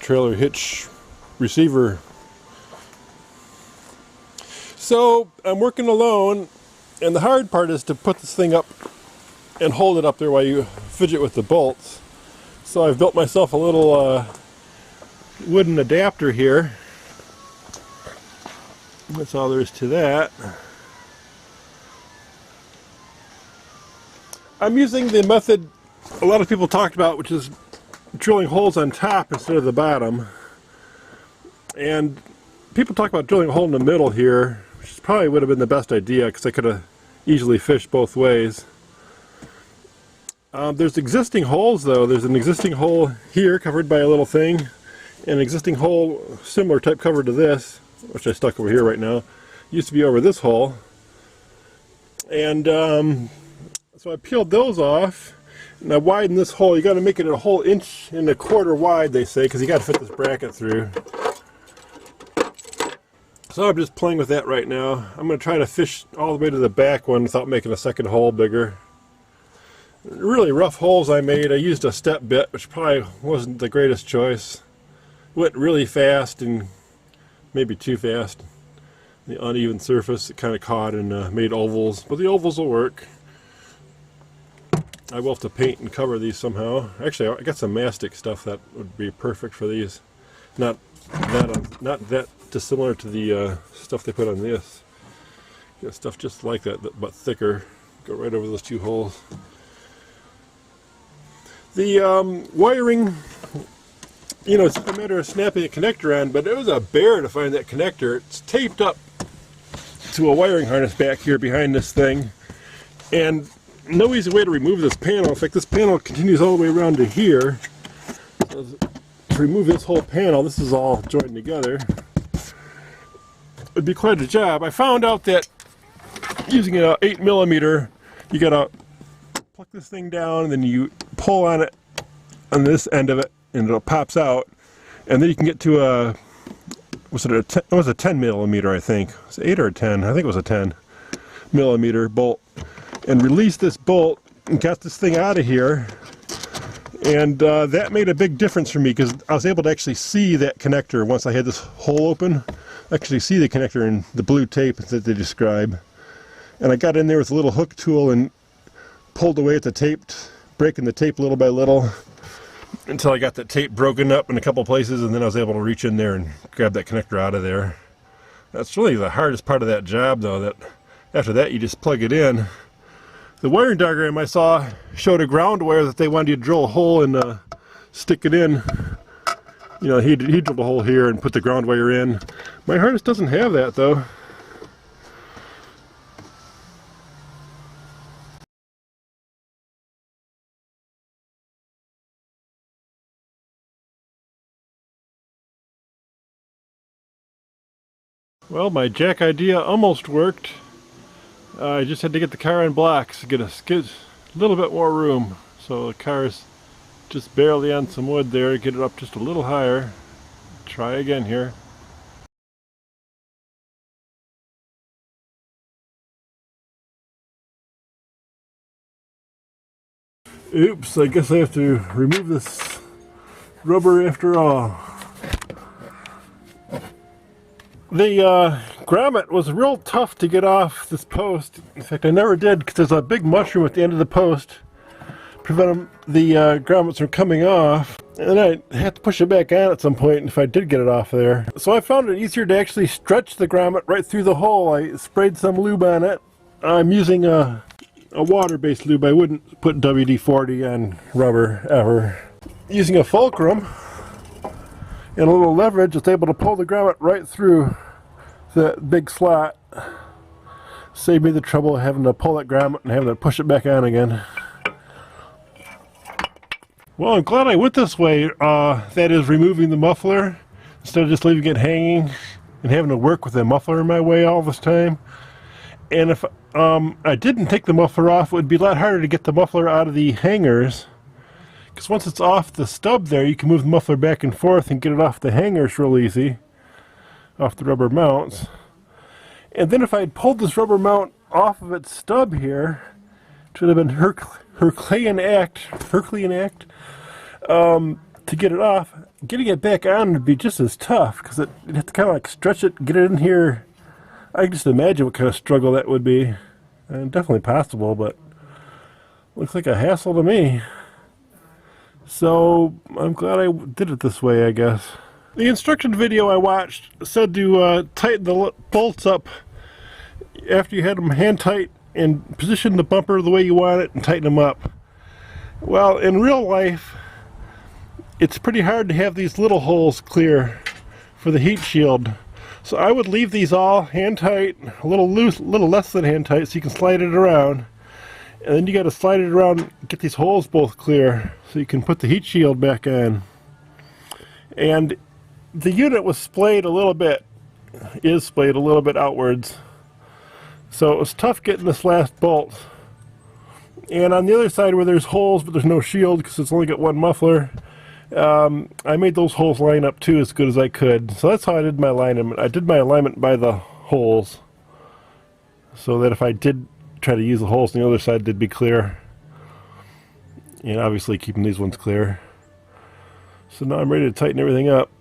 trailer hitch receiver. So I'm working alone, and the hard part is to put this thing up and hold it up there while you fidget with the bolts. So I've built myself a little wooden adapter here. That's all there is to that. I'm using the method a lot of people talked about, which is drilling holes on top instead of the bottom. And people talk about drilling a hole in the middle here, which probably would have been the best idea because I could have easily fished both ways. There's existing holes though. There's an existing hole here covered by a little thing, and an existing hole similar type covered to this, which I stuck over here right now. Used to be over this hole. And so I peeled those off, and I widened this hole. You got to make it a whole 1.25 inches wide, they say, because you got to fit this bracket through. So I'm just playing with that right now. I'm going to try to fish all the way to the back one without making a second hole bigger. Really rough holes I made. I used a step bit, which probably wasn't the greatest choice. Went really fast, and maybe too fast. The uneven surface, it kind of caught and made ovals, but the ovals will work. I will have to paint and cover these somehow. Actually, I got some mastic stuff that would be perfect for these. Not that dissimilar to the stuff they put on this. Got stuff just like that, but thicker. Go right over those two holes. The wiring, you know, it's a matter of snapping a connector on, but it was a bear to find that connector. It's taped up to a wiring harness back here behind this thing, and no easy way to remove this panel. In fact, this panel continues all the way around to here. So to remove this whole panel, this is all joined together, it'd be quite a job. I found out that using an 8mm, you gotta pluck this thing down, and then you pull on it on this end of it, and it pops out, and then you can get to a, was it a 10, it was a 10mm, I think. Was it 8 or a 10? I think it was a 10mm bolt. And release this bolt and got this thing out of here, and that made a big difference for me because I was able to actually see that connector once I had this hole open. Actually see the connector in the blue tape that they describe. And I got in there with a little hook tool and pulled away at the tape, breaking the tape little by little until I got that tape broken up in a couple places, and then I was able to reach in there and grab that connector out of there. That's really the hardest part of that job though, that after that you just plug it in. The wiring diagram I saw showed a ground wire that they wanted you to drill a hole and stick it in. You know, he drilled a hole here and put the ground wire in. My harness doesn't have that though. Well, my jack idea almost worked. I just had to get the car on blocks to get a little bit more room. So the car's just barely on some wood there, get it up just a little higher. Try again here. Oops, I guess I have to remove this rubber after all. The grommet was real tough to get off this post. In fact, I never did because there's a big mushroom at the end of the post preventing the grommets from coming off. And then I had to push it back on at some point if I did get it off there. So I found it easier to actually stretch the grommet right through the hole. I sprayed some lube on it. I'm using a water-based lube. I wouldn't put WD-40 on rubber ever. Using a fulcrum and a little leverage, it's able to pull the grommet right through that big slot. Saved me the trouble of having to pull that grommet and having to push it back on again. Well, I'm glad I went this way, that is removing the muffler instead of just leaving it hanging and having to work with the muffler in my way all this time. And if I didn't take the muffler off, it would be a lot harder to get the muffler out of the hangers. Because once it's off the stub there, you can move the muffler back and forth and get it off the hangers real easy, off the rubber mounts. And then if I had pulled this rubber mount off of its stub here, it would have been Herculean act, to get it off. Getting it back on would be just as tough because you'd have to kind of like stretch it, get it in here. I can just imagine what kind of struggle that would be. And definitely possible, but looks like a hassle to me. So I'm glad I did it this way, I guess. The instruction video I watched said to tighten the bolts up after you had them hand tight and position the bumper the way you want it and tighten them up. Well, in real life, it's pretty hard to have these little holes clear for the heat shield. So I would leave these all hand tight, a little loose, a little less than hand tight, so you can slide it around. And then you got to slide it around, get these holes both clear, so you can put the heat shield back on. And the unit was splayed a little bit, is splayed a little bit outwards. So it was tough getting this last bolt. And on the other side where there's holes, but there's no shield because it's only got one muffler, I made those holes line up too as good as I could. So that's how I did my alignment. I did my alignment by the holes, so that if I did try to use the holes on the other side, they'd be clear. And obviously keeping these ones clear. So now I'm ready to tighten everything up.